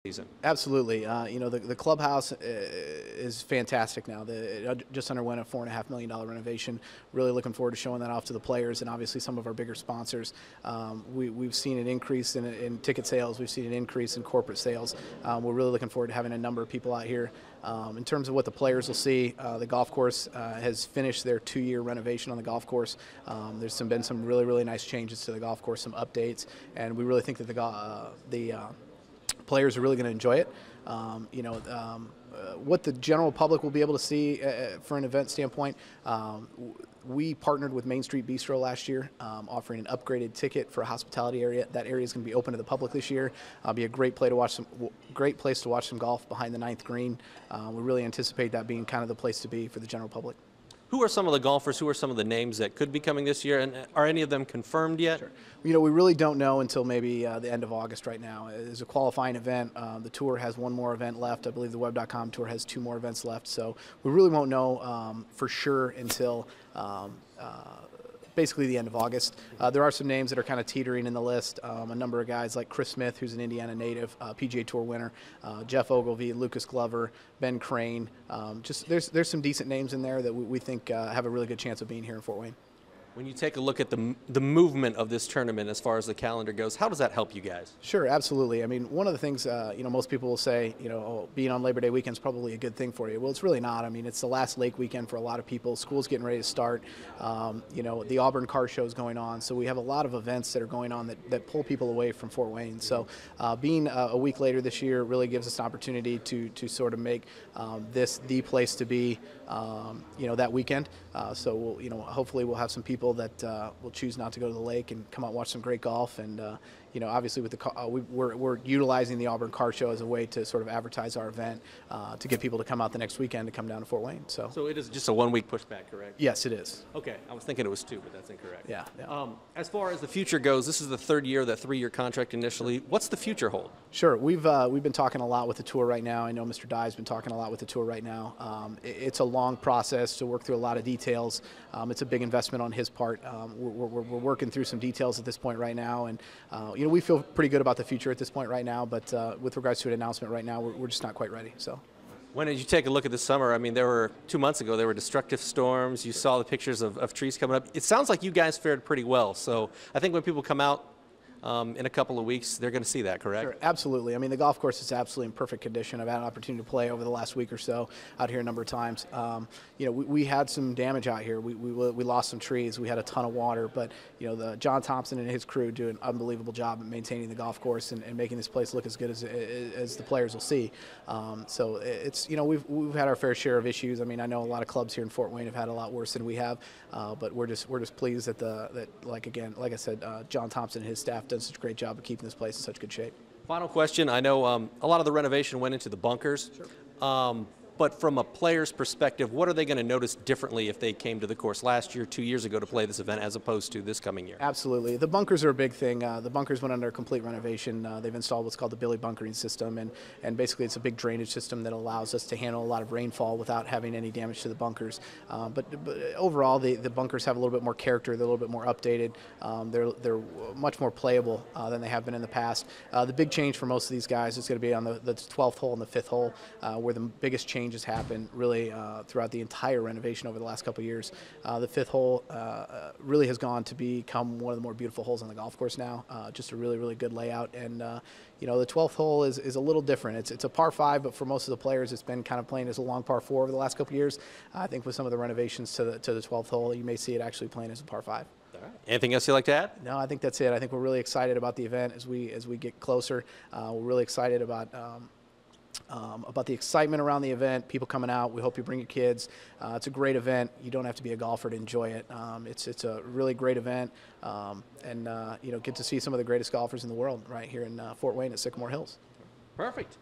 season. Absolutely. The clubhouse is fantastic now. It just underwent a $4.5 million renovation. Really looking forward to showing that off to the players and obviously some of our bigger sponsors. We've seen an increase in ticket sales. We've seen an increase in corporate sales. We're really looking forward to having a number of people out here. In terms of what the players will see, the golf course has finished their 2-year renovation on the golf course. There's been some really nice changes to the golf course, some updates, and we really think that the players are really going to enjoy it. What the general public will be able to see for an event standpoint, we partnered with Main Street Bistro last year, offering an upgraded ticket for a hospitality area. That area is going to be open to the public this year. Be a great place to watch some golf behind the 9th green. We really anticipate that being kind of the place to be for the general public. Who are some of the golfers? Who are some of the names that could be coming this year? And are any of them confirmed yet? Sure. We really don't know until maybe the end of August right now. It's a qualifying event. The tour has one more event left. I believe the Web.com tour has 2 more events left. So we really won't know for sure until basically the end of August. There are some names that are kind of teetering in the list. A number of guys like Chris Smith, who's an Indiana native, PGA Tour winner, Jeff Ogilvy, Lucas Glover, Ben Crane. There's some decent names in there that we think have a really good chance of being here in Fort Wayne. When you take a look at the movement of this tournament as far as the calendar goes, how does that help you guys? Sure, absolutely. I mean, one of the things, most people will say, being on Labor Day weekend is probably a good thing for you. Well, it's really not. I mean, it's the last lake weekend for a lot of people. School's getting ready to start. The Auburn Car Show is going on. So we have a lot of events that are going on that pull people away from Fort Wayne. So being a week later this year really gives us an opportunity to sort of make this the place to be, that weekend. So hopefully we'll have some people that will choose not to go to the lake and come out and watch some great golf. And obviously with we're utilizing the Auburn Car Show as a way to sort of advertise our event to get people to come out the next weekend to come down to Fort Wayne. So it is just a 1-week pushback, correct? Yes, it is. Okay, I was thinking it was 2, but that's incorrect. Yeah. As far as the future goes, this is the 3rd year of that 3-year contract initially. What's the future hold? Sure. We've been talking a lot with the tour right now. I know Mr. Dye's been talking a lot with the tour right now. It's a long process to work through a lot of details. It's a big investment on his part. We're working through some details at this point right now, and we feel pretty good about the future at this point right now. But with regards to an announcement right now, we're just not quite ready. So. When did you take a look at this summer? I mean, 2 months ago, there were destructive storms. You saw the pictures of trees coming up. It sounds like you guys fared pretty well. So I think when people come out in a couple of weeks, they're going to see that, correct? Sure, absolutely. I mean, the golf course is absolutely in perfect condition. I've had an opportunity to play over the last week or so out here a number of times. We had some damage out here. We lost some trees. We had a ton of water, but the John Thompson and his crew do an unbelievable job at maintaining the golf course and making this place look as good as the players will see. So it's we've had our fair share of issues. I mean, I know a lot of clubs here in Fort Wayne have had a lot worse than we have, but we're just pleased that like I said, John Thompson and his staff done such a great job of keeping this place in such good shape. Final question. I know a lot of the renovation went into the bunkers. Sure. But from a player's perspective, what are they going to notice differently if they came to the course last year, 2 years ago to play this event as opposed to this coming year? Absolutely. The bunkers are a big thing. The bunkers went under a complete renovation. They've installed what's called the Billy bunkering system, and basically it's a big drainage system that allows us to handle a lot of rainfall without having any damage to the bunkers. But overall, the bunkers have a little bit more character. They're a little bit more updated. They're much more playable than they have been in the past. The big change for most of these guys is going to be on the 12th hole and the 5th hole, where the biggest change has happened really throughout the entire renovation over the last couple of years. The 5th hole really has gone to become one of the more beautiful holes on the golf course now. Just a really good layout, and the 12th hole is a little different. It's a par 5, but for most of the players, it's been kind of playing as a long par 4 over the last couple of years. I think with some of the renovations to the 12th hole, you may see it actually playing as a par 5. All right. Anything else you'd like to add? No, I think that's it. I think we're really excited about the event as we get closer. We're really excited about the excitement around the event, people coming out. We hope you bring your kids. It's a great event. You don't have to be a golfer to enjoy it. It's a really great event, and get to see some of the greatest golfers in the world right here in Fort Wayne at Sycamore Hills. Perfect.